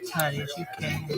Tight as you can.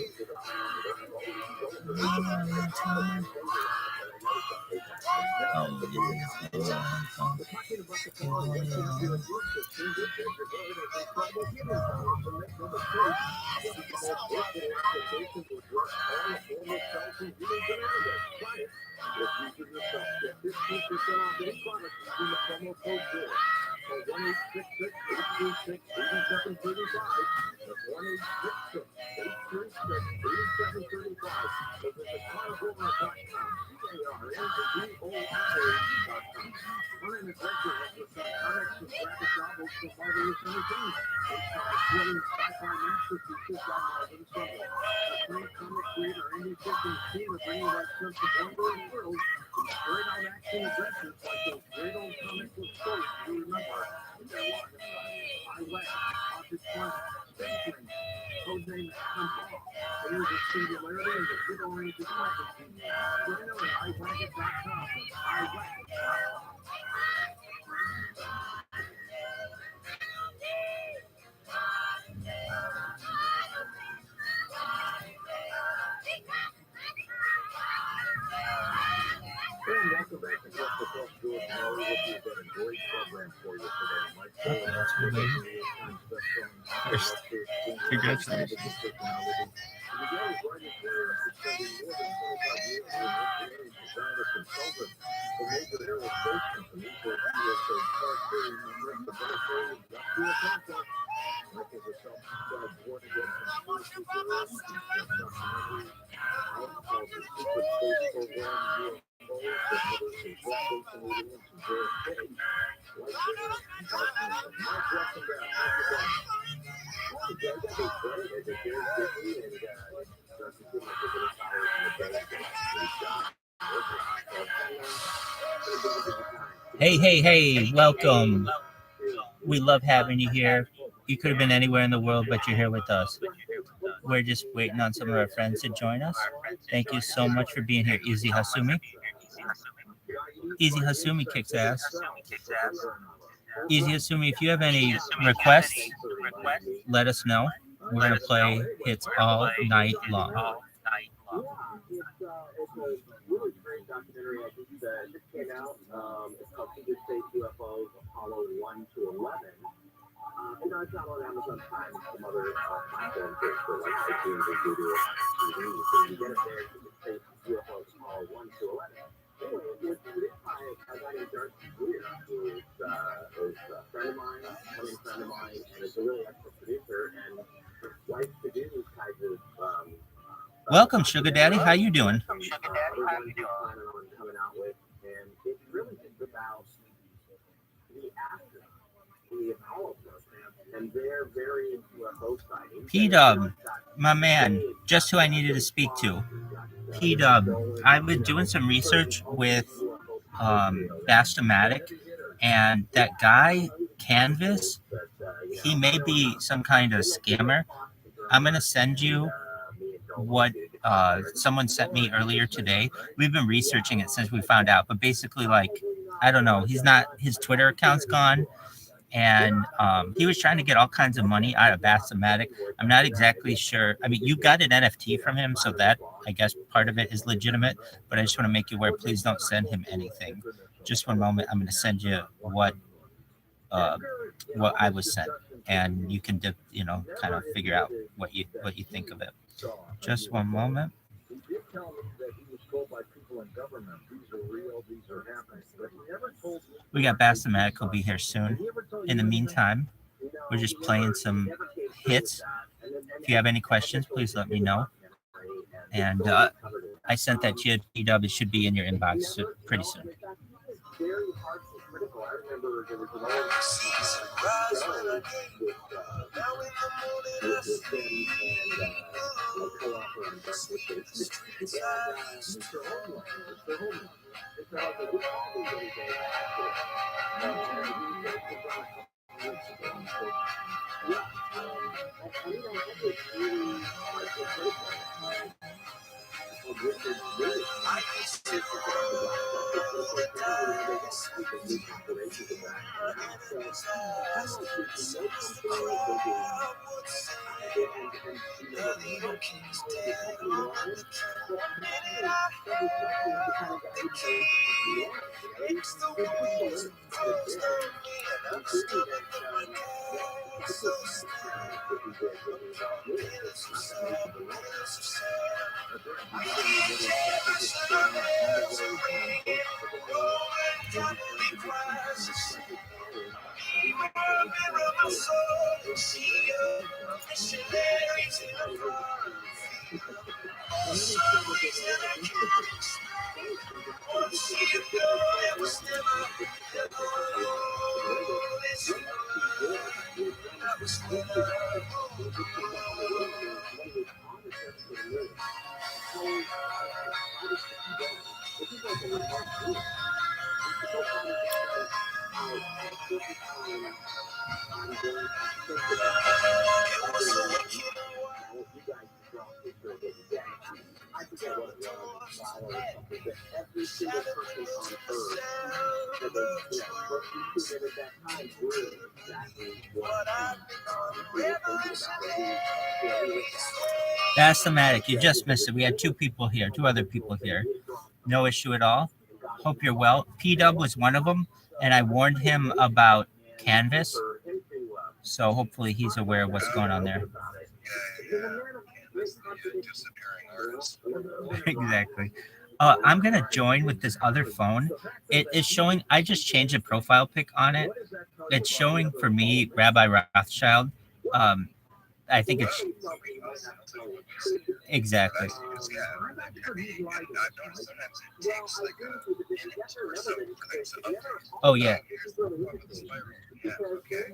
First, congratulations. Hey, welcome. We love having you here. You could have been anywhere in the world, but you're here with us. We're just waiting on some of our friends to join us. Thank you so much for being here, Easy Hasumi. Easy Hasumi kicks ass. Easy Hasumi, if you have any requests, let us know. We're going to play hits all night long. Documentary I think that just came out. It's called UFOs Apollo 1 to 11. It's out on Amazon Prime and some other platforms for like iTunes or Google TV. So you get it there, you can say UFOs Apollo 1 to 11. Anyway, it's produced by a guy named Darth Weir, who is a friend of mine, and is a really excellent producer, and likes to do these kinds of welcome, Sugar Daddy. How you doing? P-Dub, my man, just who I needed to speak to. P-Dub, I've been doing some research with Bastomatic, and that guy, Canvas, he may be some kind of scammer. I'm going to send you what someone sent me earlier today. We've been researching it since we found out, but basically, like, I don't know, his Twitter account's gone, and he was trying to get all kinds of money out of Bastomatic. I'm not exactly sure. I mean, you got an NFT from him, so that, I guess, part of it is legitimate, but I just want to make you aware, please don't send him anything. Just one moment, I'm going to send you what I was sent, and you can, kind of figure out what you think of it. Just one moment. We got Bastomatic will be here soon. In the meantime, we're just playing some hits. If you have any questions, please let me know. And I sent that to you, P-Dub. It should be in your inbox pretty soon. Very hard and critical. I remember there was an old show with him and a co-author on breakfast, and Mr. Homeland. Mr. Homeland, we call him every day after. Yeah, and you know, it was really hard to critical. Bastomatic, you just missed it. We had two other people here. No issue at all. Hope you're well. P-Dub was one of them, and I warned him about Canvas, so hopefully he's aware of what's going on there. Exactly. I'm going to join with this other phone. It is showing, I just changed the profile pic on it. It's showing for me Rabbi Rothschild. I think it's exactly. Oh yeah.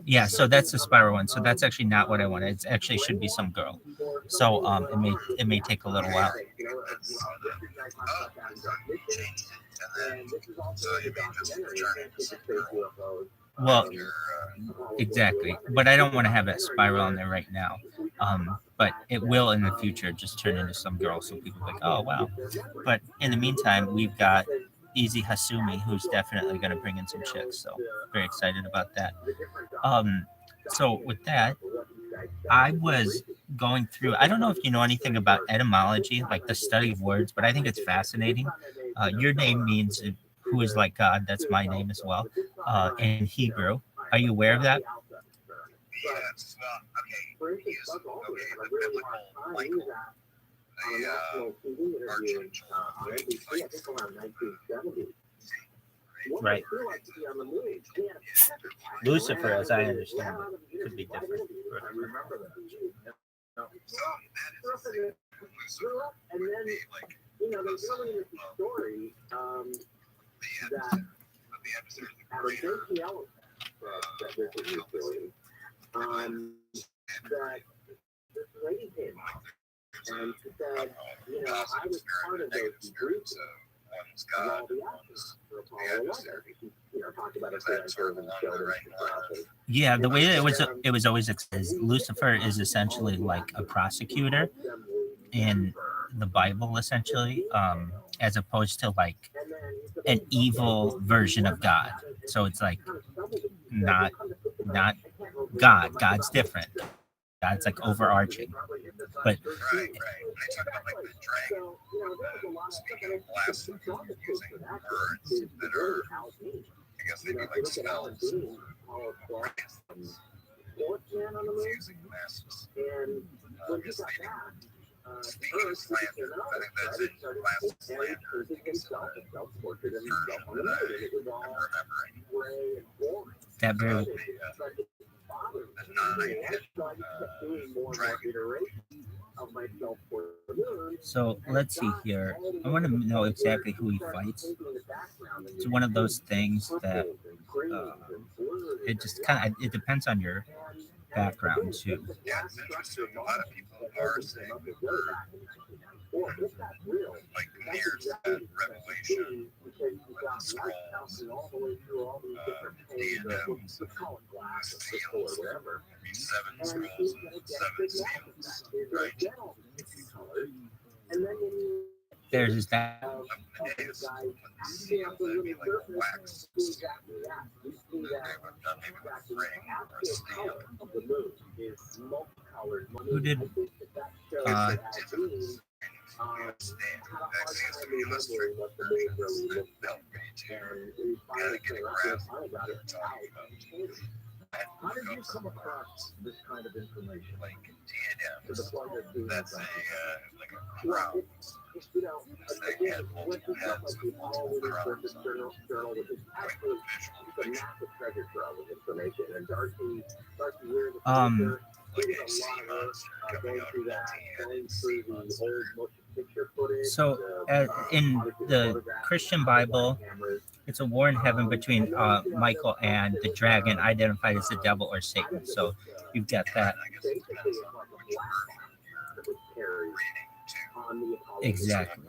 Yeah, so that's the spiral one. So that's actually not what I wanted. It actually should be some girl. So it may take a little while. Well, exactly. But I don't want to have that spiral in there right now. But it will in the future just turn into some girl, so people are like, oh wow. But in the meantime, we've got Easy Hasumi, who's definitely going to bring in some chicks. So very excited about that. So with that, I was going through, I don't know if you know anything about etymology, like the study of words, but I think it's fascinating. Your name means who is like God. That's my name as well, in Hebrew. Are you aware of that? Yes. Okay. The biblical language. Right. Lucifer, as I understand it, could be different. And then, you know, there's really this story that out of 13 elements that this is story, that this lady came out and she said, you know, I was part of those groups of all the actors for Apollo 11. You know, talked about it. Yeah, the way that it was always is Lucifer is essentially like a prosecutor in the Bible, essentially, as opposed to like an evil version of God. So it's like not God. God's different. God's like overarching. But Right. When they talk about like the dragon speaking last using words that are, I guess they'd be like spells, confusing the masses. Speaking of slander, I think that's it. Last slander is a version that I'm remembering. that very The nine-headed dragon. So let's see here. I want to know exactly who he fights. It's one of those things that it just kind of it depends on your background too. Yeah, it's interesting. A lot of people are saying that we're like near that revelation with the scrolls, diadems, seals, be 7 scrolls and 7 seals, right? There's that. Of the days with the seals, that'd be like a wax seal that they would have done maybe with a ring or a stamp. Who did? That seems to be illustrated versions that help me to kind of get a grasp of what they're talking about. And look up some words like diadems. That's a like a crown. That had multiple heads with multiple crowns on it. Quite a visual picture. Like a sea monster coming out of multi-headed sea monster. So in the Christian Bible, it's a war in heaven between Michael and the dragon, identified as the devil or Satan. So you've got that. I guess it depends on which version you're reading too. Exactly.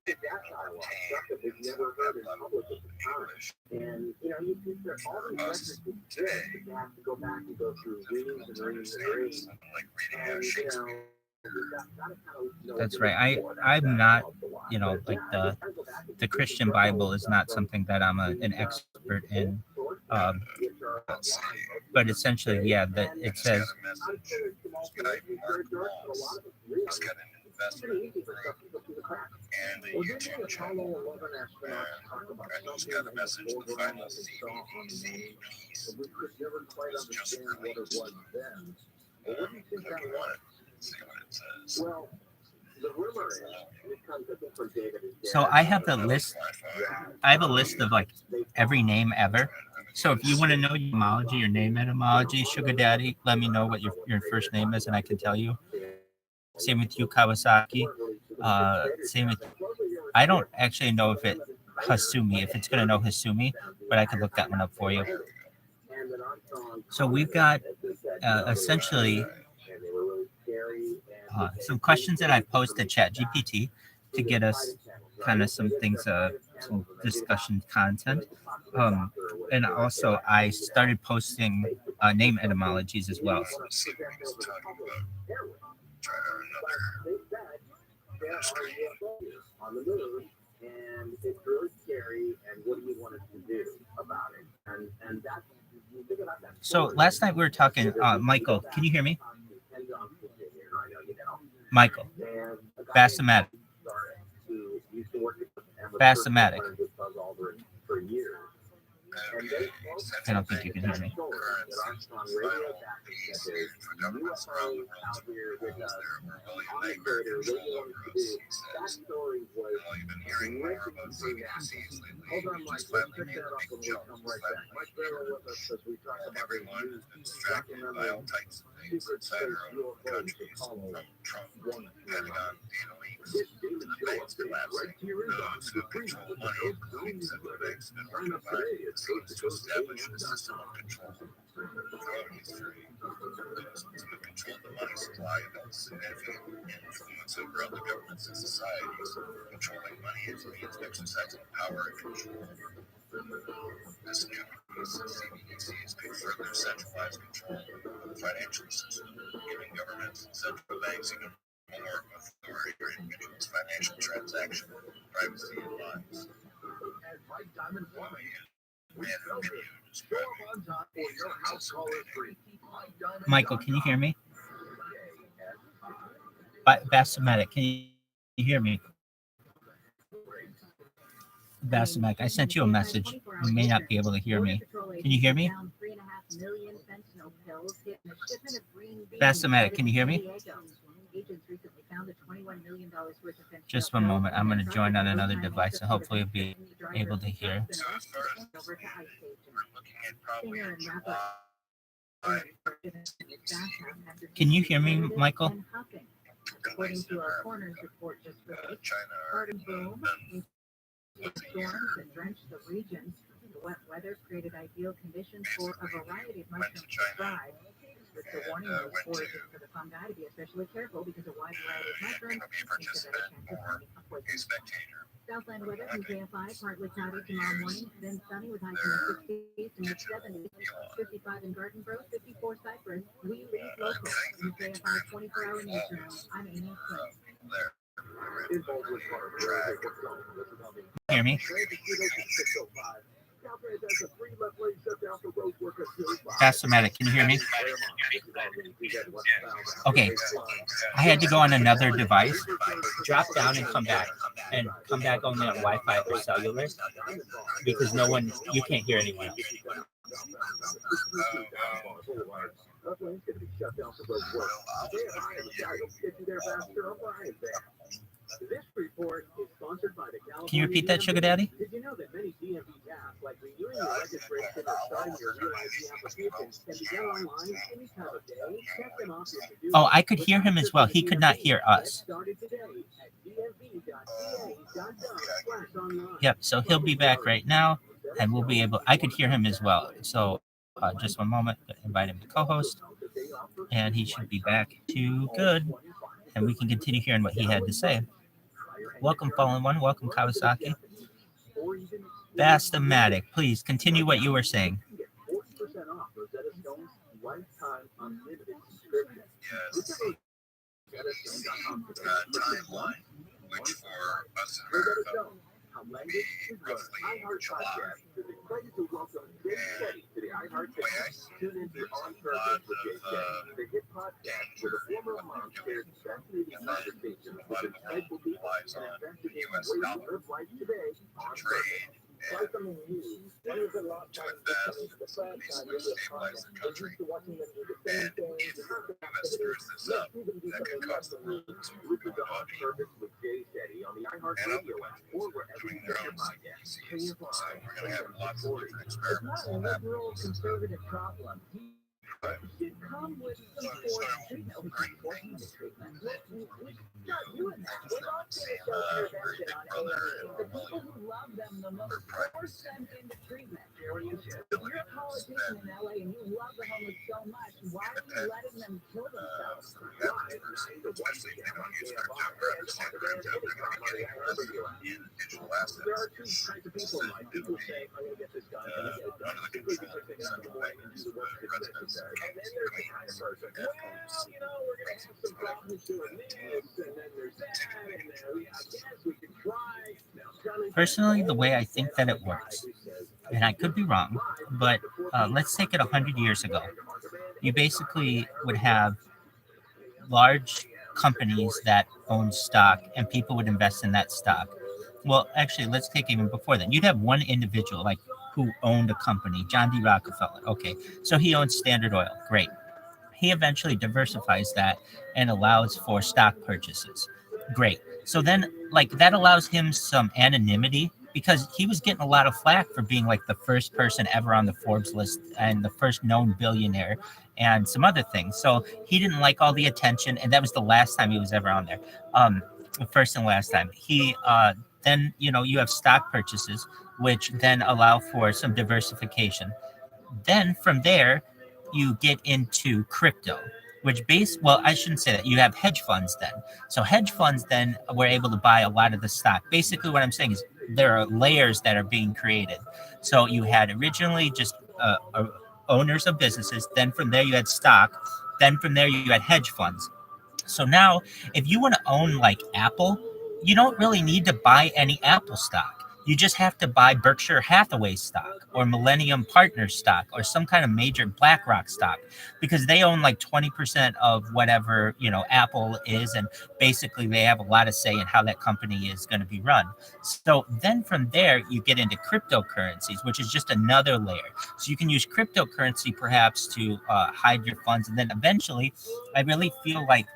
It contains that level of English. For us today, difficult to understand something like reading Shakespeare. That's right. I'm not, like the Christian Bible is not something that I'm an expert in. Let's see. But essentially, yeah, that it It's says got a message. This guy, Mark Moss, he's got an investment group and a YouTube channel. And he's got a message. The final CBDC piece was just released. If you want to see what it says. so. I have the list. I have a list of like every name ever. So if you want to know your etymology, your name etymology, Sugar Daddy, let me know what your first name is, and I can tell you. Same with you, Kawasaki. Same with. I don't actually know if it Hasumi, if it's going to know Hasumi, but I could look that one up for you. So we've got essentially some questions that I posed to ChatGPT to get us kind of some things, some discussion content. And also, I started posting name etymologies as well. Let's see what he's talking about. Try another screen. And it's really scary. And what do you want us to do about it? And that's So last night we were talking. Michael, can you hear me? Michael, Bassomatic. Bassomatic. I don't think you can hear me. For governments around the world to propose their Orwellian nightmare control over us, he says. Well, you've been hearing more about CBDCs lately. He just finally made a big jump. Everyone has been distracted by all types of things inside our own countries, from Trump to the Pentagon data leaks to the banks collapsing. Those who control money, including central banks, have been working behind the scenes to establish a system of control. Throughout history, those who have controlled the money supply have had significant influence over other governments and societies. Controlling money is a means of exercising power and control. This new piece of CBDCs could further centralize control of the financial system, giving governments and central banks even more authority over individuals' financial transactions, privacy, and lives. Michael, can you hear me? Bassomatic, can you hear me? Bassomatic, I sent you a message. You may not be able to hear me. Can you hear me? Bassomatic, can you hear me? Just one moment. I'm going to join on another device and hopefully I'll be able to hear. So as far as we're looking at probably in July. Can you hear me, Michael? according to our coroner's report just released. China are boom, storms that drenched the region. The wet weather created ideal conditions for a variety of mushrooms to thrive. The warning was for the fungi to be especially careful because a wide variety of mushrooms makes a better chance of finding a poison. Southland weather from KFI, partly cloudy tomorrow morning, then sunny with highs in the 60s to mid-70s, 55 in Garden Grove, 54 Cypress. We leave local in KFI 24-hour newsroom. I'm Amy Quinn. Hear me? Pastor-matic, can you hear me? Okay, I had to go on another device, drop down and come back only on Wi-Fi or cellular, because you can't hear anyone else. This report is sponsored by the California. Can you repeat that, Sugar Daddy? Did you know that many DMV tasks, like renewing your registration or starting your Real ID applications, can be done online any time of day? Check them off your to-do Oh, I could hear him as well. He could not hear us. Started today at dmv.ca.gov/online. Yep, so he'll be back right now, and we'll be able. I could hear him as well. So just one moment. Invite him to co-host, and he should be back to good, and we can continue hearing what he had to say. Welcome, Fallen One. Welcome, Kawasaki. Bastomatic, please continue what you were saying. Timeline, which for us in America will be roughly July. And the way I see it, there's a lot of relies on the U.S. dollar to trade and to invest, basically stabilize the country. And if the U.S. screws this up, that could cause the world to go into upheaval. And other countries are doing their own CBDCs. So we're going to have lots of different experiments on that. Conservative problem. But It come with some forced treatment. Not doing that. We're not very big brother the people who love them the most force them into treatment. If you're a politician in LA and you love the homeless so much, why are you letting them kill themselves? especially if they want to use cryptocurrency in digital assets. There are two types of people. Like people say, I'm going to get this done. Under the control of central banks, residents, And then there's the kind of person, well, we're going to have some problems doing this, and then there's that, and then I guess we can try. Personally, the way I think that it works, and I could be wrong, but let's take it 100 years ago. You basically would have large companies that own stock, and people would invest in that stock. Well, actually, let's take even before then. You'd have one individual, like who owned a company, John D. Rockefeller. Okay, so he owns Standard Oil. Great. He eventually diversifies that and allows for stock purchases. Great. So then, like, that allows him some anonymity because he was getting a lot of flack for being like the first person ever on the Forbes list and the first known billionaire and some other things. So he didn't like all the attention, and that was the last time he was ever on there. The first and last time. He then, you have stock purchases, which then allow for some diversification. Then from there, you get into crypto, which I shouldn't say that. You have hedge funds then. So hedge funds then were able to buy a lot of the stock. Basically what I'm saying is there are layers that are being created. So you had originally just owners of businesses. Then from there you had stock. Then from there you had hedge funds. So now if you want to own like Apple, you don't really need to buy any Apple stock. You just have to buy Berkshire Hathaway stock or Millennium Partners stock or some kind of major BlackRock stock because they own like 20% of whatever, Apple is. And basically they have a lot of say in how that company is going to be run. So then from there, you get into cryptocurrencies, which is just another layer. So you can use cryptocurrency perhaps to hide your funds. And then eventually, I really feel like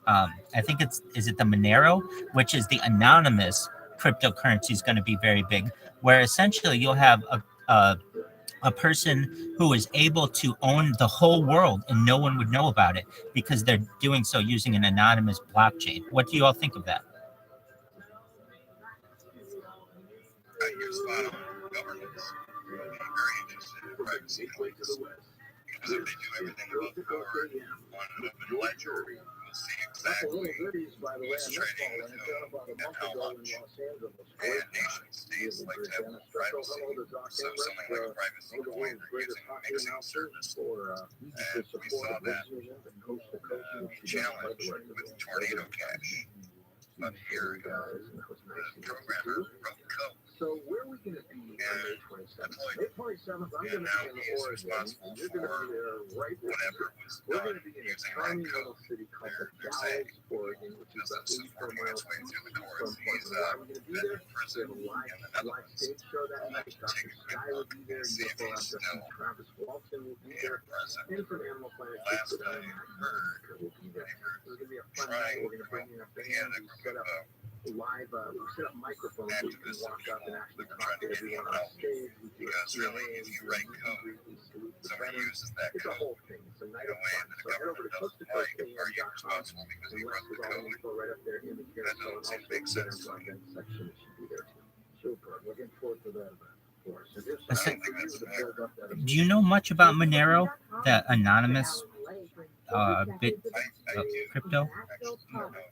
I think is it the Monero, which is the anonymous cryptocurrency is going to be very big, where essentially you'll have a a person who is able to own the whole world and no one would know about it because they're doing so using an anonymous blockchain. What do you all think of that? You're spot on. Governments would be very interested in privacy noise. Because if they do everything above board on an open ledger, we'll see exactly who's trading with whom and how much. And nation states like to have privacy. So something like a privacy coin, they're using a mixing service. And we saw that be challenged with Tornado Cash. But here, the programmer wrote code. So where are we going to be on May 27th? And now he is responsible for whatever was done using that code. They're saying, because of some working its way through the courts, he's been in prison in the Netherlands. We'll have to take a quick look and see if he's still in prison. Last I heard, they were trying, they had a group of Live, we set up microphones so you can activists walk up and actually that were talk trying to to get him everyone on out. stage. Because really, if you write code, somebody uses that It's a code whole thing. It's a in night a of way fun. that the So head over government to doesn't like. Are you picoftheday.com. responsible because The you link wrote with the all the code? info right up there in the That doesn't make sense to me. section. It should be there too. Super. Looking forward to that event. So here's I something don't think for you that's to fair. build up that. Do you know much about Monero, that anonymous bit I do. crypto? Actually, I know a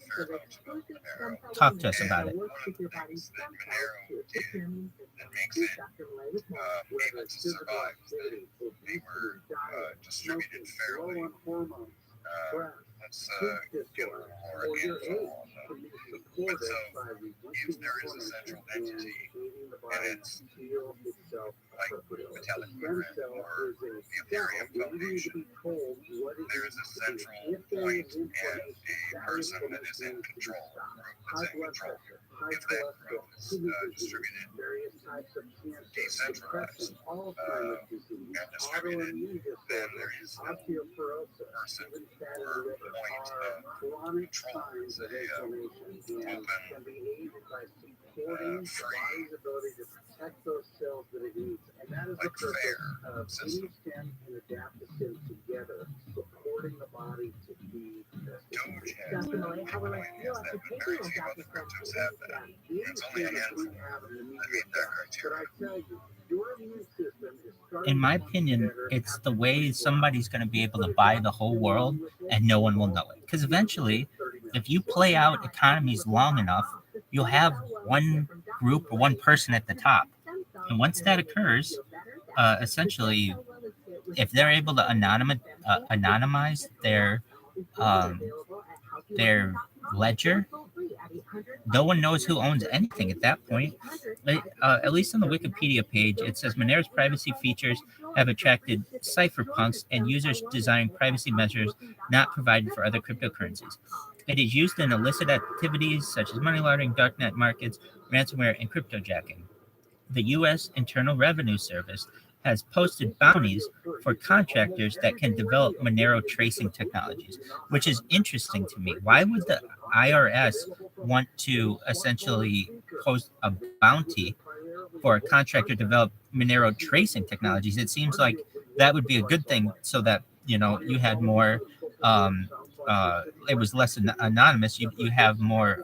fair amount about Monero. Talk to us about it. One of the things that Monero did that makes it able to survive is that they were distributed fairly. Let's get a little more info on them. But so, if there is a central entity, and it's like Metallic or the Ethereum Foundation, there is a central point and a person that is in control, a group that's in control. If that group is distributed, decentralized, and distributed, then there is no person or point of control. It's a open, free, like fair system. Doge has that. Bitcoin has that, but very few other cryptos have that. It's only a handful that meet that criteria. In my opinion, it's the way somebody's going to be able to buy the whole world and no one will know it. Because eventually, if you play out economies long enough, you'll have one group or one person at the top. And once that occurs, essentially, if they're able to anonymize their ledger, no one knows who owns anything at that point. At least on the Wikipedia page, it says Monero's privacy features have attracted cypherpunks and users desiring privacy measures not provided for other cryptocurrencies. It is used in illicit activities such as money laundering, darknet markets, ransomware, and cryptojacking. The U.S. Internal Revenue Service has posted bounties for contractors that can develop Monero tracing technologies, which is interesting to me. Why would the IRS want to essentially post a bounty for a contractor to develop Monero tracing technologies? It seems like that would be a good thing so that, you had more, it was less anonymous. You have more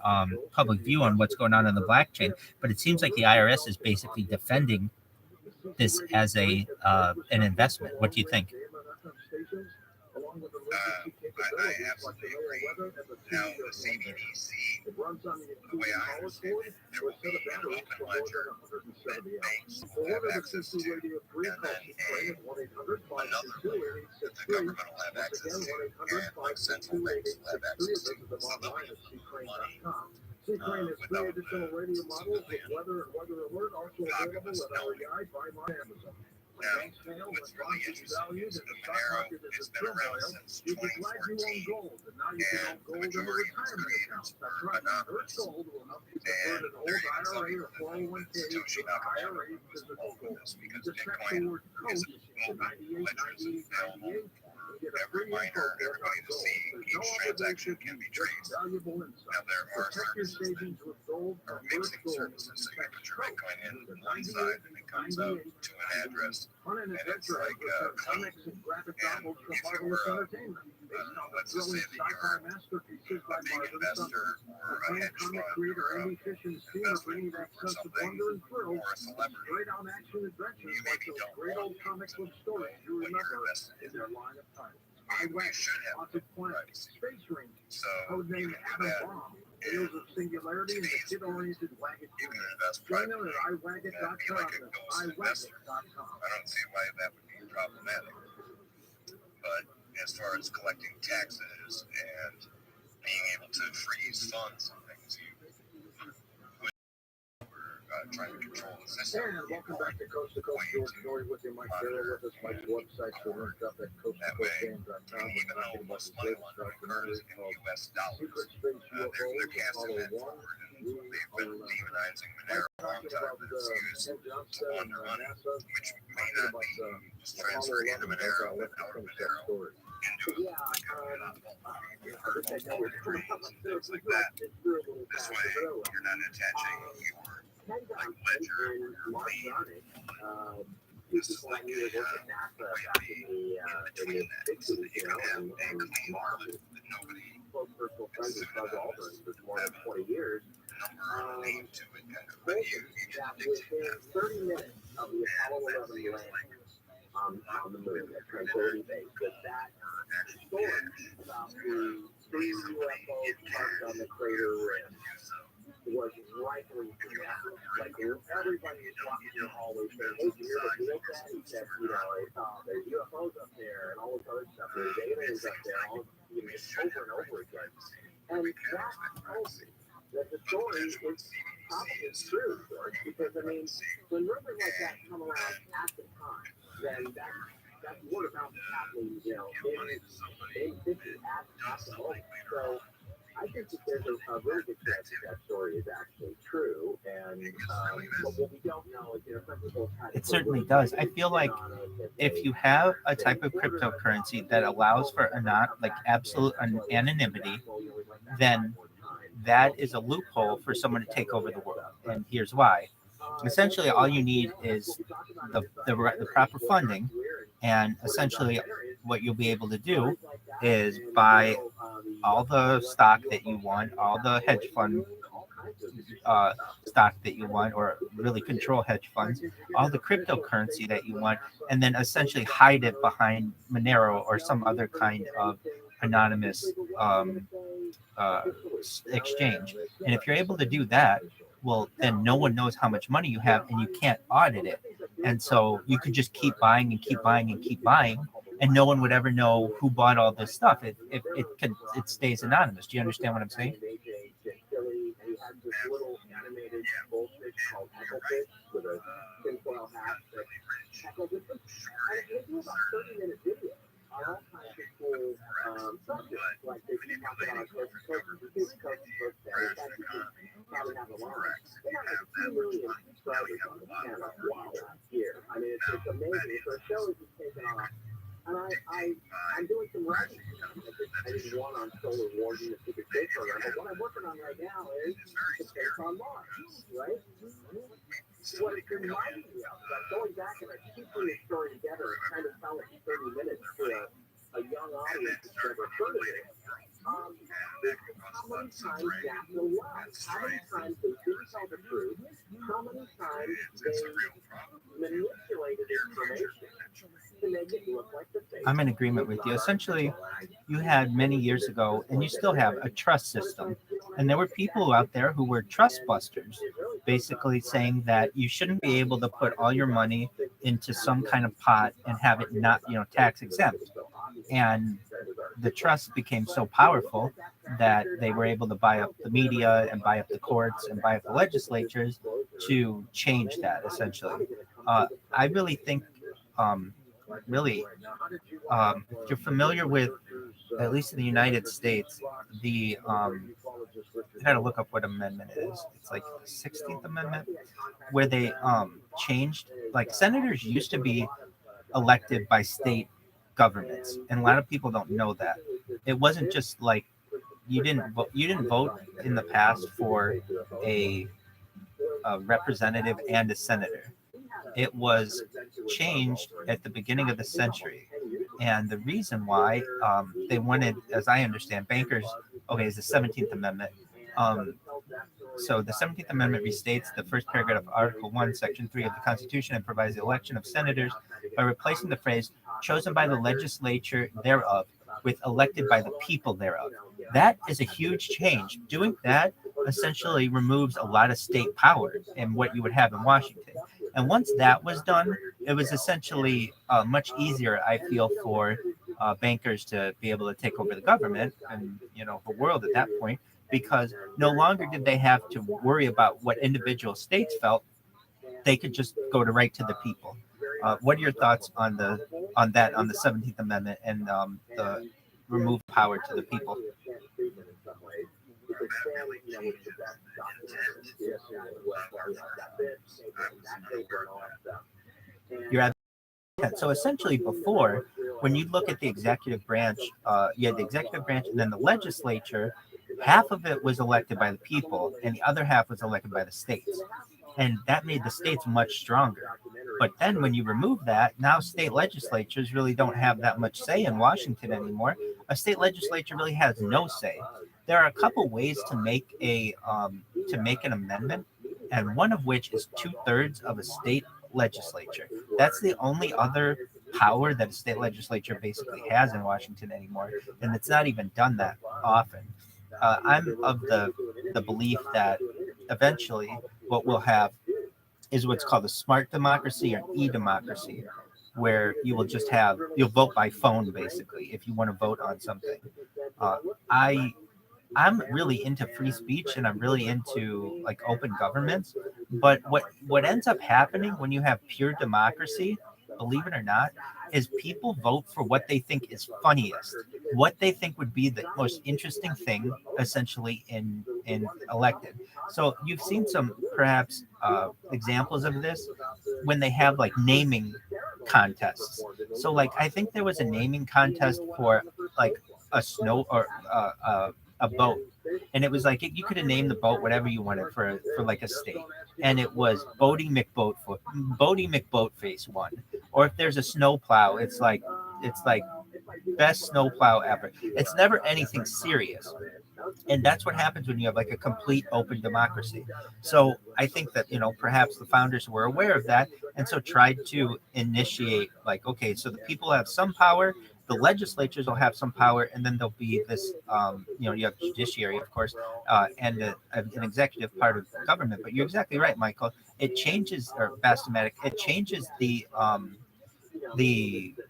public view on what's going on the blockchain. But it seems like the IRS is basically defending this as an investment. What do you think? I absolutely agree. Now, the CBDC, the way I understand it, there will be an open ledger that banks will have access to, and then another layer that the government will have access to, and like central banks will have access to. So they'll be able to move money without civilian populace knowing. Now, what's really interesting is that Monero has been around since 2014, and the majority of its creators were anonymous. And they're even some people with Satoshi Nakamoto was involved with this because Bitcoin is open ledgers available for every miner, everybody that's seeing each transaction can be traced. Now there are services that are mixing services, so you put your Bitcoin in one side and it comes out to an address, and it's like clean. And if it were, let's just say that you're a big investor or a hedge fund or an investment group or something, or a celebrity, you maybe don't want when you're invested in their line of time. You should have privacy. So you can do that. And today's world, you can invest privately and be like a ghost investor. I don't see why that would be problematic. But as far as collecting taxes and being able to freeze funds and things, trying to control the system. And welcome back to Coast Your Story with your Mike Barrow with us. Mike's website are linked up at coasttocoastfans.com. Even though most money laundering occurs in U.S. dollars, they're casting that forward, and they've been demonizing Monero for a long time. It's used to launder money, which may not be just transferred into Monero and out of Monero into things like that. This way, you're not attaching your ledger or your lead. This is like a way to be in between that, so that you can have a clean wallet that nobody is going to have a number or name to it, kind of. But you get to dictate that. 30 minutes of the Apollo 11 land on the moon at Tranquility Base. With that story about the three UFOs parked on the crater rim was rightly dramatic. Like everybody was walking through the hallway saying, "Hey, you're the real guy." He said, there's UFOs up there and all this other stuff. There's aliens up there, all over and over again. And that tells me that the story is probably true, George, because when rumors like that come around at the time, then that's word of mouth is happening, in 50 at the moment. So I think that there's a really good chance that story is actually true, and what we don't know is, some people have It certainly does. I feel like if you have a type of cryptocurrency that allows for absolute anonymity, then that is a loophole for someone to take over the world. And here's why. Essentially, all you need is the proper funding, and essentially what you'll be able to do is buy all the stock that you want, all the hedge fund stock that you want, or really control hedge funds, all the cryptocurrency that you want, and then essentially hide it behind Monero or some other kind of anonymous exchange. And if you're able to do that, well, then no one knows how much money you have, and you can't audit it. And so you could just keep buying and keep buying and keep buying, and no one would ever know who bought all this stuff. It stays anonymous. Do you understand what I'm saying? All kinds of cool subjects, like they can talk about probably have a lot. They got like 2 million subscribers on the channel last year. It's amazing. So the show is just taking off. And I'm doing some writing. I did one on Solar Warden, the Secret Space Program, but what I'm working on right now is the Space on Mars, right? What it's reminding me of, like going back and keep putting the story together and kind of tell it in 30 minutes to a young audience that's never heard of it. How many times NASA lied? How many times they didn't tell the truth? How many times they manipulated information to make it look like the fake? I'm in agreement with you. Essentially, you had many years ago, and you still have, a trust system. And there were people out there who were trust busters, basically saying that you shouldn't be able to put all your money into some kind of pot and have it not, tax exempt. And the trust became so powerful that they were able to buy up the media and buy up the courts and buy up the legislatures to change that, essentially. I really think, if you're familiar with, at least in the United States, the I gotta look up what amendment it is. It's like the 16th Amendment, where they changed, like, senators used to be elected by state governments, and a lot of people don't know that. It wasn't just like you didn't vote. You didn't vote in the past for a representative and a senator. It was changed at the beginning of the century. And the reason why they wanted, as I understand, bankers, okay, is the 17th Amendment. So the 17th Amendment restates the first paragraph of Article 1, Section 3 of the Constitution and provides the election of senators by replacing the phrase chosen by the legislature thereof with elected by the people thereof. That is a huge change. Doing that essentially removes a lot of state power in what you would have in Washington. And once that was done, it was essentially much easier, I feel, for bankers to be able to take over the government and the world at that point, because no longer did they have to worry about what individual states felt. They could just go right to the people. What are your thoughts on the 17th Amendment and the remove power to the people? You're at So essentially, before, when you look at the executive branch, you had the executive branch and then the legislature. Half of it was elected by the people, and the other half was elected by the states, and that made the states much stronger. But then, when you remove that, now state legislatures really don't have that much say in Washington anymore. A state legislature really has no say. There are a couple ways to make an amendment, and one of which is 2/3 of a state legislature. That's the only other power that a state legislature basically has in Washington anymore, and it's not even done that often. I'm of the belief that eventually what we'll have is what's called a smart democracy or an e-democracy, where you'll vote by phone basically if you want to vote on something. I'm really into free speech and I'm really into like open governments. But what ends up happening when you have pure democracy, believe it or not, is people vote for what they think is funniest, what they think would be the most interesting thing, essentially in elected. So you've seen some perhaps examples of this when they have like naming contests. So like I think there was a naming contest for like a snow or a boat, and it was like you could have named the boat whatever you wanted for like a state, and it was Bodie McBoatface won. Or if there's a snowplow, it's like best snowplow ever. It's never anything serious. And that's what happens when you have like a complete open democracy. So I think that perhaps the founders were aware of that, and so tried to initiate like, okay, so the people have some power, the legislatures will have some power, and then there'll be this you have judiciary, of course, and an executive part of the government. But you're exactly right, Michael. It changes, or Bastomatic, it changes the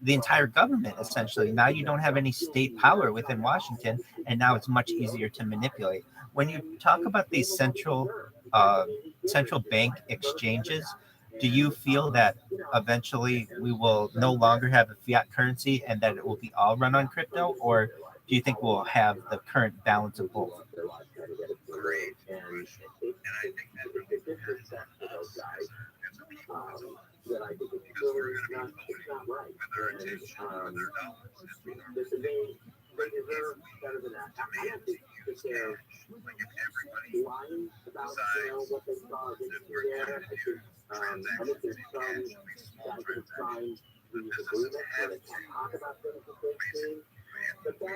entire government essentially. Now you don't have any state power within Washington, and now it's much easier to manipulate. When you talk about these central bank exchanges, do you feel that eventually we will no longer have a fiat currency and that it will be all run on crypto, or do you think we'll have the current balance of both? Great question. And I think that really depends on us as a people, because we're going to be voting with our attention, with our dollars, as we normally do. But if we demand to use cash, like if everybody decides that we're going to do transactions in cash, at least small transactions, the businesses have to basically demand that we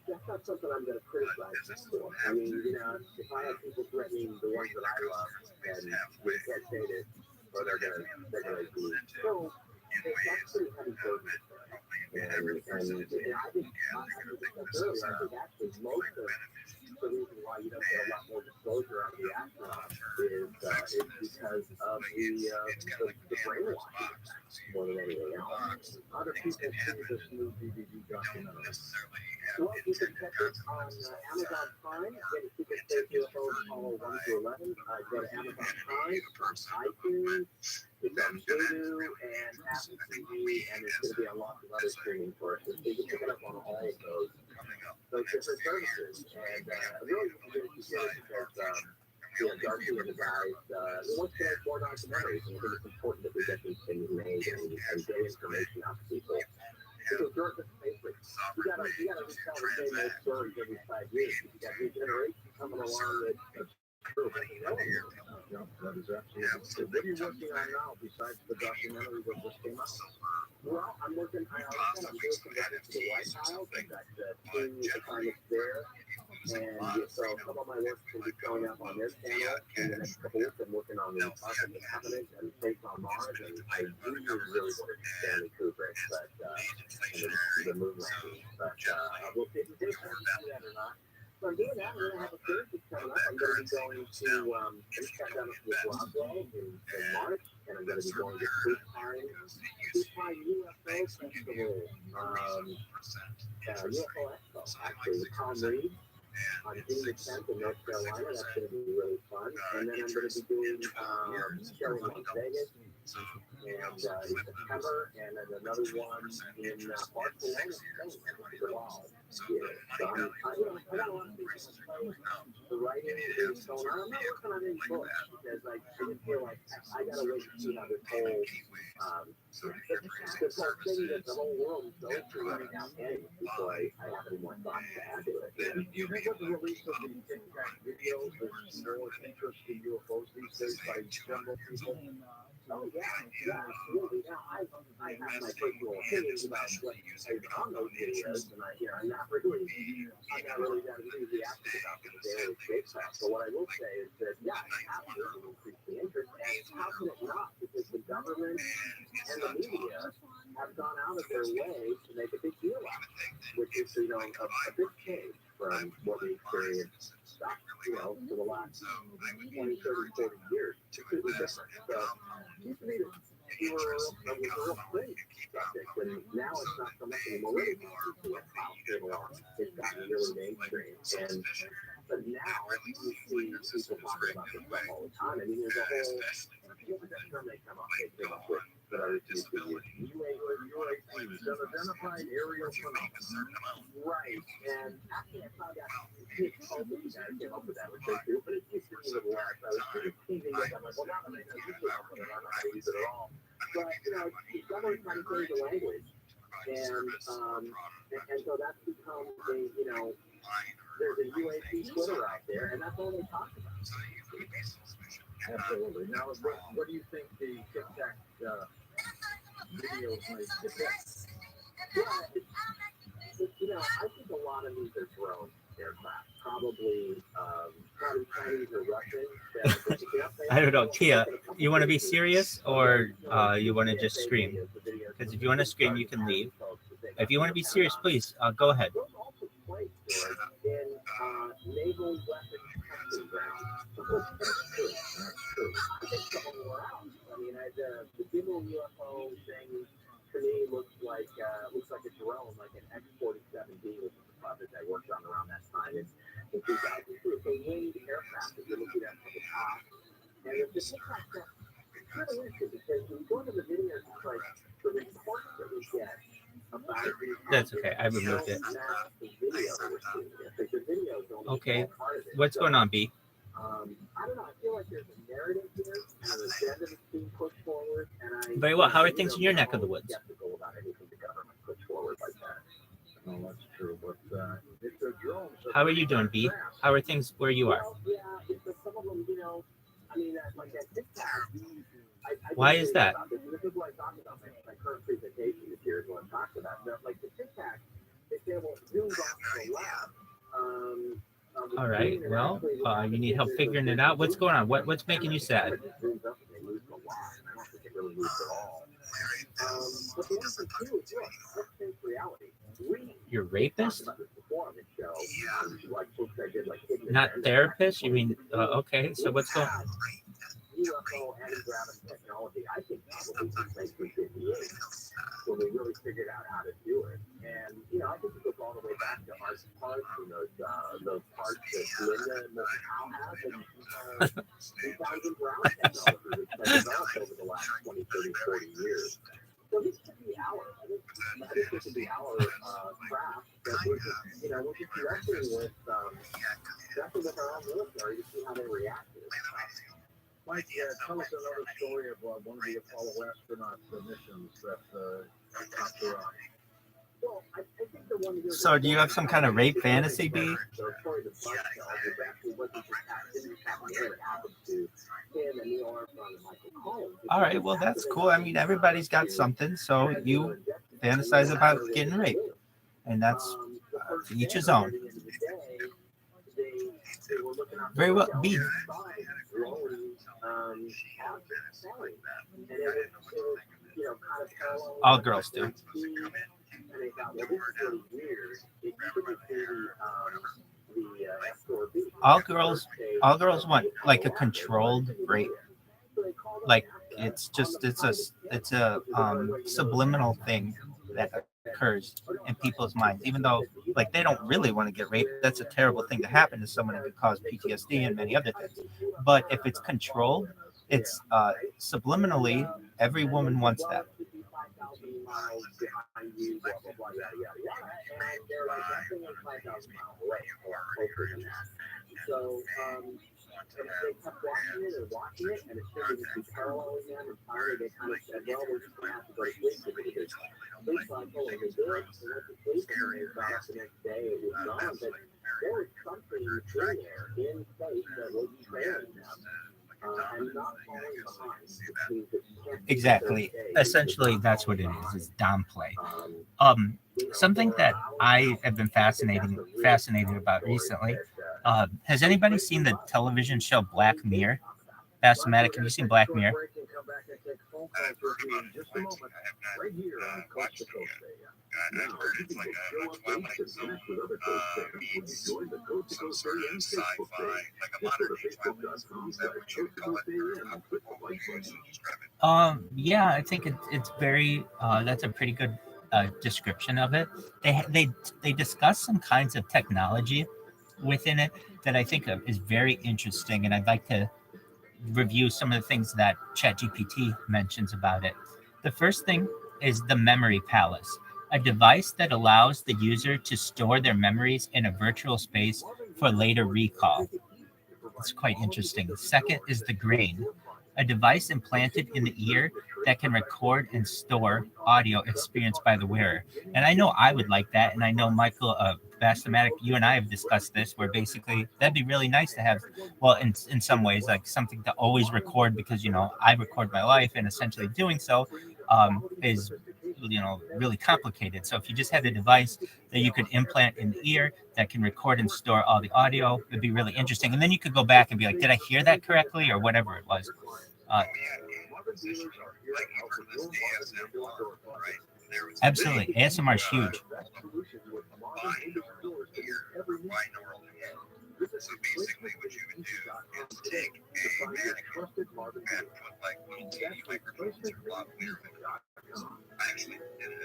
That's not something I'm going to criticize for. I mean, if I have people threatening the ones that I love, and we can't say this, or they're going to be so, that's pretty heavy burden. And I think actually most of the reason why you don't get a lot more disclosure on the action is because of the brainwashing more than anything else. Other people see this new DVD documentary. Well, you can check it on Amazon Prime. Get a Secret Space UFOs Follow 1 to 11. Go to Amazon Prime, iTunes, it's on Voodoo and Apple TV, and there's going to be a lot of other streaming sources. So you can pick it up on all of those different services. And really, you get it because Darcy and the guys, we want to make more documentaries, and I think it's important that we get these things made and get information out to people. Because George, let's face it, you gotta retell the same old stories every 5 years. You got new generations coming along that true. Yeah, that is absolutely true. So what are you working on now besides the documentary that just came out? Well, I'm doing some edits to the White House. I've got team assignments there. And so some of my work will be showing up on their channel in the next couple weeks. I'm working on the Ark of the Covenant and Faith on Mars, and I really want to do Stanley Kubrick, but the moon landing. But we'll see if we do that or not. So I'm doing that. I'm going to have a series coming up. I'm going to be going to East Carolina with Roswell in March, and I'm going to be going to foodporn UFO Festival, UFO Expo, actually, with Tom Reed on June the 10th in North Carolina. That's going to be really fun. And then I'm going to be doing show in Las Vegas and in September, and then another one in Barcelona, Spain. Wow. Yeah. So I got a lot of things on my plate. The writing is going on. I'm not working on any books because I just feel like I got to wait to see how this whole thing that the whole world is going through right now ends before I have any more thoughts to add to it. You think with the release of these TikTok videos, there's more interest in UFOs these days by general people? Oh, yeah. Absolutely. Now, I have my personal opinions about what I on those videos, and I'm not really that enthusiastic about the daily shape stuff. So what I will say is that, yeah, it absolutely increased the interest, and how can it not? Because the government and the media have gone out of their way to make a big deal out of it, which is, a big change from what we experienced, for the last 20, 30, 40 years. Completely different. So, it used to be that we were a real fringe subject, and now it's not so much anymore. Really, it's gotten really mainstream, but now you see people talking about this stuff all the time. I mean, there's a whole term they come up with that I refuse to use. UAPs, unidentified aerial phenomena. Right, and actually I found out you guys came up with that, which they do, but it used to be a little less. I was pretty teasing it. I'm like, well, now that I know you came up with it, I'm not going to use it at all. But, someone's trying to change the language, and so that's become there's a UAP Twitter out there, and that's all they talk about. Absolutely. Now, what do you think the TikTok videos might depict? Yeah, I think a lot of these are drone aircraft. Probably Chinese or Russian. I don't know, Kia. You want to be serious or you want to just scream? Because if you want to scream, you can leave. If you want to be serious, please go ahead. In naval weapons testing grounds. That's true. I think some of them were out. I mean, the Gimel UFO thing to me looks like a drone, like an X-47B, which is the project I worked on around that time. It's in 2002. It's a winged aircraft that you're looking at from the top, and it's just like that. It's really interesting because when you go into the videos, it's like the reports that we get. That's okay. I removed it. Okay. What's going on, B? I don't know. I feel like there's a narrative here and an agenda that's being pushed forward. Very well. How are things in your neck of the woods? No, that's true. But it's a drone. How are you doing, B? How are things where you are? Yeah, some of them, like that TikTok. Why is that? This is what I talked about. My current presentation this year is what I'm talking about. Like the TikTok, they say, well, zooms off the lab. All right. Well, you need help figuring it out. What's going on? What's making you sad? You're rapist? Not therapist? You mean, okay, so what's going on? UFO anti-gravity technology, I think probably since 1958, when we really figured out how to do it. And, I think it goes all the way back to Art's parts and those parts that Linda and the Al have, and we found in ground technology, which has developed over the last 20, 30, 40 years. So this could be our, I think this could be our craft, but we're just, we're just wrestling with, our own military to see how they react to this stuff. Mike, tell us another story of one of the Apollo astronauts' missions that popped her up. Well, I think the one So do you have some kind of rape fantasy, B? All right, well, that's cool. I mean, everybody's got something, so you fantasize about getting raped, and that's to each his own. Very well, B. All girls do. All girls want like a controlled rape. Like it's a subliminal thing that occurs in people's minds, even though like they don't really want to get raped. That's a terrible thing to happen to someone. It could cause PTSD and many other things. But if it's controlled, it's subliminally every woman wants that. So they kept watching it and watching it, and it started to be paralleling them, and finally they kind of said, well, we're just going to have to go to sleep because sleep cycle is good, and went to sleep, and they got up the next day, it was gone, but there was something in there, in space, that was trailing them. And not falling behind. Exactly. Essentially, that's what it is dom play. Something that I have been fascinated about recently. Has anybody seen the television show Black Mirror? Basmatic, have you seen Black Mirror? I've heard about it. I have not watched it yet. I've heard it's like a Twilight Zone meets some sort of sci-fi, like a modern day Twilight Zone. Is that what you would call it? What would you describe it? Yeah, I think it's very. That's a pretty good description of it. They discuss some kinds of technology within it that I think is very interesting, and I'd like to review some of the things that ChatGPT mentions about it. The first thing is the memory palace, a device that allows the user to store their memories in a virtual space for later recall. It's quite interesting. The second is the grain, a device implanted in the ear that can record and store audio experienced by the wearer. And I know I would like that, and I know Michael Basmatic, you and I have discussed this, where basically that'd be really nice to have, well, in some ways, like something to always record, because, I record my life, and essentially doing so is, really complicated. So if you just had a device that you could implant in the ear that can record and store all the audio, it'd be really interesting. And then you could go back and be like, did I hear that correctly, or whatever it was. Absolutely. ASMR is huge. So basically what you would do is take a mannequin and put like little teeny microphones or lavalier microphones. I actually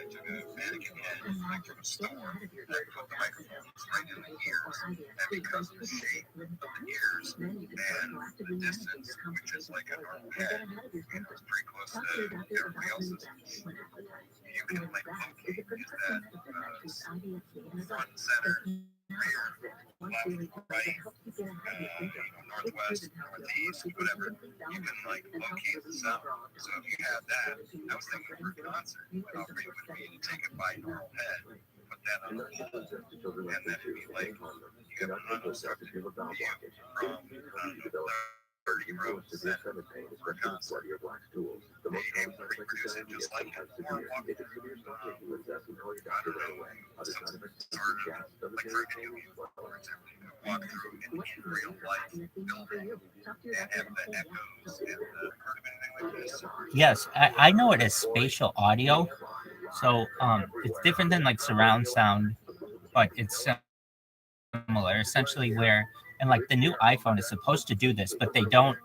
took a mannequin head like from a store and put the microphones right in the ears. And because of the shape of the ears and the distance, which is like a normal head, it's pretty close to everybody else's, you can like locate that front, center, rear, left, right, northwest, northeast, whatever. You can like locate the sound. So if you have that, I was thinking for a concert, how great would it be to take a binaural head, put that on a pole, and then it'd be like you have an uninterrupted view from 30 rows for a concert. Be able to reproduce it just like it, or walk through, I don't know, some sort of, like for a video game, for example, you could walk through in real life building and have the echoes and heard of anything like this? Yes, I know it as spatial audio. So it's different than like surround sound, but it's similar, essentially, where, and like the new iPhone is supposed to do this, but they don't,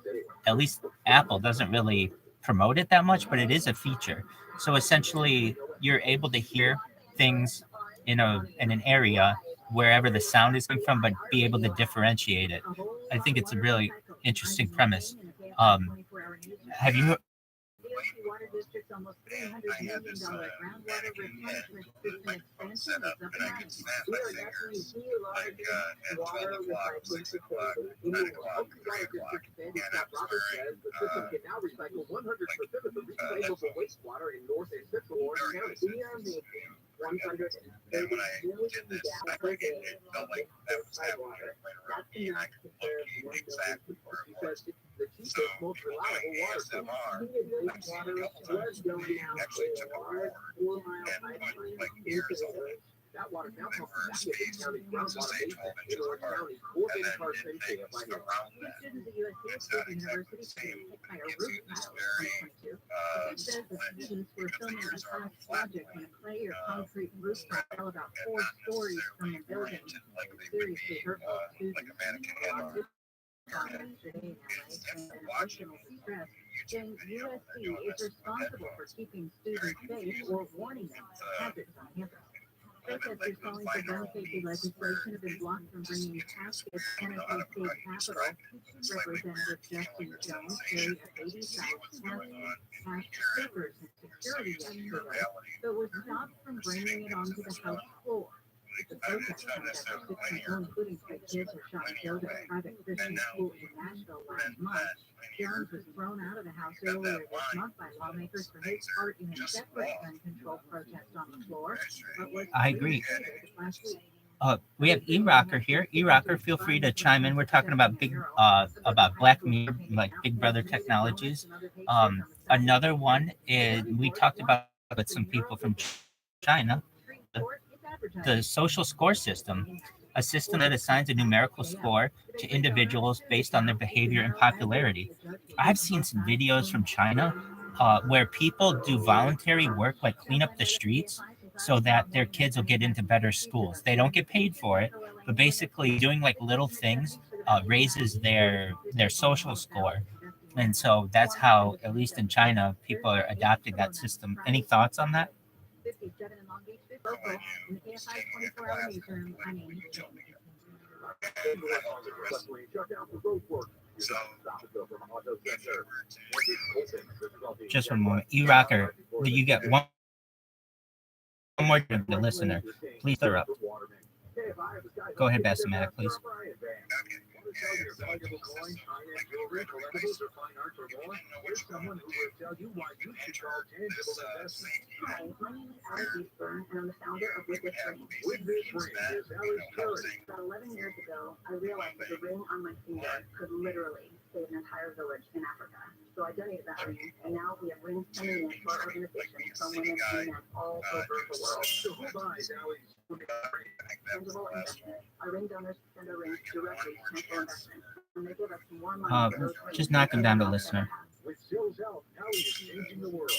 at least Apple doesn't really promote it that much, but it is a feature. So essentially you're able to hear things in an area wherever the sound is coming from, but be able to differentiate it. I think it's a really interesting premise. Have you almost And $300 I had million this groundwater replenishment system microphone expansion set up, is up and and I could running. snap We my are naturally fingers the like at 12 o'clock, 6 o'clock, 9 o'clock, 3 o'clock, and I was wearing The system can now recycle 100% of the recyclable wastewater in North and Central Orange very County. good. We are making And 130 when I did million this, gallons per day it felt like that was happening right around me, and I could locate exactly where it was. the cheapest, most reliable water source. ASMR, Treated wastewater was going out actually took a a board large 4-mile and put pipeline like into ears the on it. That water now They pumps were back into the spaced, county's let's just groundwater say 12 basin in inches Orange apart, County, 4 and big then parts did into things it. around Two that. students at USC It's State not exactly University the same. hit by a It roof was tile very in 2022. It says the split students were because the filming a ears are class flat project when plane, a clay or concrete roof tile about and 4 not stories from necessarily the building oriented like they would seriously be hurt both like a students. mannequin head on. Today in LA and emotional distress, saying USC is responsible for keeping students safe or warning them of hazards on campus. Protesters calling for gun safety legislation have been blocked from bringing caskets Tennessee State Capitol. Representative Justin Jones carried a baby-sized casket, passed papers and security yesterday, but was stopped from bringing it onto the House floor. The protest comes after 6 people, including 3 kids, were shot and killed at a private Christian school in Nashville last month. Jones was thrown out of the House earlier this month by lawmakers for his part in a separate gun control protest on the floor, but was I agree. reinstated last week. We have E-Rocker here. E-Rocker, feel free to chime in. We're talking about about Black Mirror, like Big Brother technologies. Another one is we talked about with some people from China, the social score system, a system that assigns a numerical score to individuals based on their behavior and popularity. I've seen some videos from China where people do voluntary work, like clean up the streets, so that their kids will get into better schools. They don't get paid for it, but basically doing like little things raises their social score. And so that's how, at least in China, people are adopting that system. Any thoughts on that? 57 in Long Beach, local, in the KFI 24-hour newsroom. I'm Amy James. So, Just one moment. E-Rocker, you get one more to the listener. Please throw up. Go ahead, Bassomatic, please. Someone who will tell you why you should call tangible investment. Hi, my name is Alex Eastburn, and I'm the founder of With This Ring. With this ring is Alex Curry. About 11 years ago, I realized that the ring on my finger could literally save an entire village in Africa. So I donated that ring, and now we have rings coming in to our organization from women and men all over the world. So who buys Alex? Tangible investment. Our ring donors send our rings directly to tangible investment, and they give us more money for those rings. Just knock him down to listener. With Sills Health, Alex is changing the world.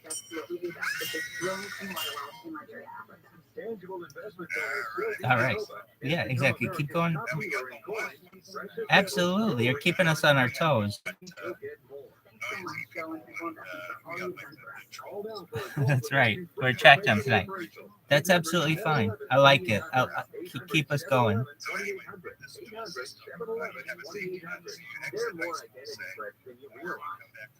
That's what we do best. It's a growing in my world in Nigeria, Africa. Tangible investment dollars. All right. Yeah, exactly. Keep going. Absolutely. You're keeping us on our toes. So much, Joe, and tangible investment for all you've done for us. That's right. We're track them tonight. That's absolutely fine. I like it. Keep us going. There are more identity threats than you realize.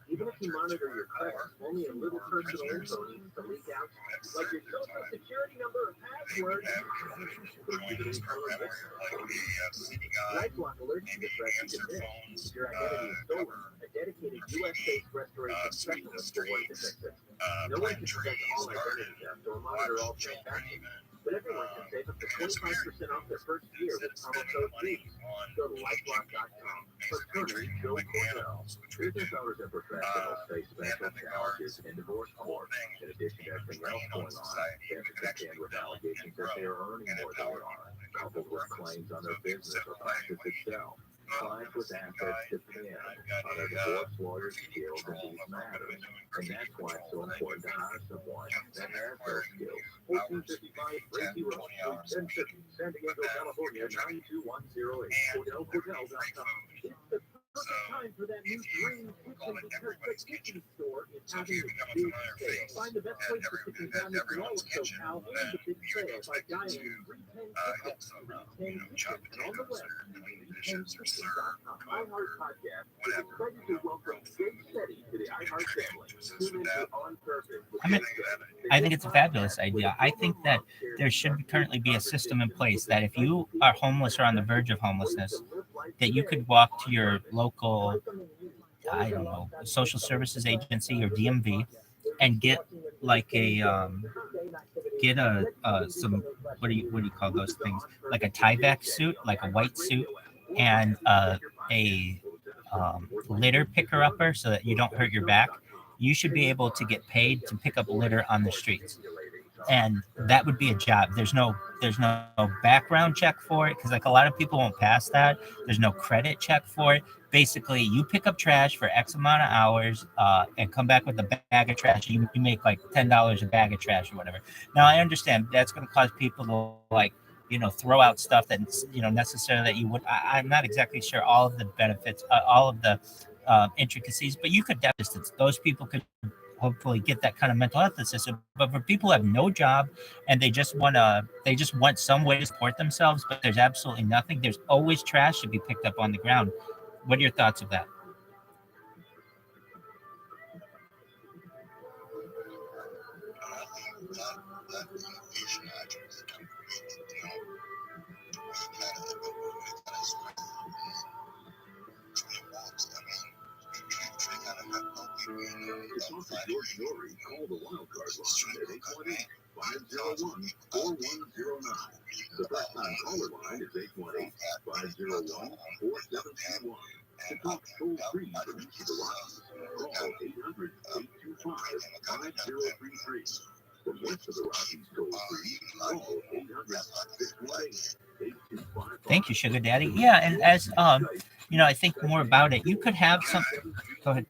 Even if you monitor your credit, only a little personal info needs to leak out, like your social security number or password. LifeLock alerts you to threats you can miss. If your identity is stolen, a dedicated U.S.-based restoration specialist will work to fix it. No one can protect all identity theft or monitor all transactions, but everyone can save up to 25% off their first year with promo code BEATS. Go to LifeLock.com. For attorney Joe Cordell. Business owners and professionals face special challenges in divorce court. In addition to everything else going on, they have to contend with allegations that they are earning more than they are, coupled with claims on their business or practice itself. Clients with assets depend on their divorce lawyer's skills in these matters, and that's why it's so important to hire someone that has those skills. 1455 San Diego, California, 92108. CordellCordell.com. It's the Time for that new green kitchen because the kitchen store is So if having you a become a big familiar sale. face Find the best and place for kitchen cabinets in all of SoCal and the big sale by dialing 310 help some, chop and on the potatoes web, or clean dishes or serve, iHeart Podcast is whatever, excited to welcome Jay Shetty to the iHeart family. Tune into On Purpose with I mean, Jay Shetty. I think it's a fabulous idea. I think that there should currently be a system in place that if you are homeless or on the verge of homelessness, that you could walk to your local, I don't know, social services agency or DMV and get like get a some what do you call those things, like a Tyvek suit, like a white suit, and a litter picker upper so that you don't hurt your back. You should be able to get paid to pick up litter on the streets, and that would be a job. There's no background check for it because like a lot of people won't pass that. There's no credit check for it. Basically, you pick up trash for X amount of hours and come back with a bag of trash. You make like $10 a bag of trash or whatever. Now I understand that's going to cause people to like throw out stuff that necessarily that you would. I'm not exactly sure all of the benefits, all of the intricacies, but you could definitely those people could hopefully get that kind of mental health assistance. But for people who have no job and they just want some way to support themselves, but there's absolutely nothing. There's always trash to be picked up on the ground. What are your thoughts of that? that innovation actually is kind of crazy. We kind of spread walks. I mean, they kind of have no It's also your story. Call the wild card line at 818-501-4109. The first time caller line is 818-501-4721. To talk toll free to reach the Rockies, call 800-825-5033. For most of the Rockies toll free, call 800-618-8255. Thank you, Sugar Daddy. Yeah, and as I think more about it. You could have some. Go ahead.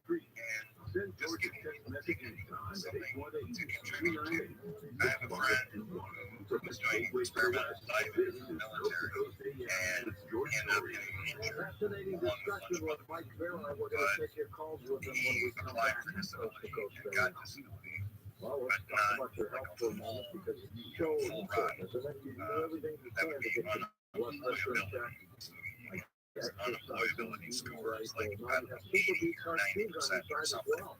Send Georgia text message anytime at 818-298. I have a friend who was doing experimental diving in the military and ended up getting injured Fascinating discussion with Mike Vera. We're going to take your calls with him when we come applied back. for disability and Well, got disability, let's but talk not about your health for a moment because you show fitness and then you do everything you that can would to be get your blood pressure in check. unemployability scores like Now you have super beats on shoes on your side as well.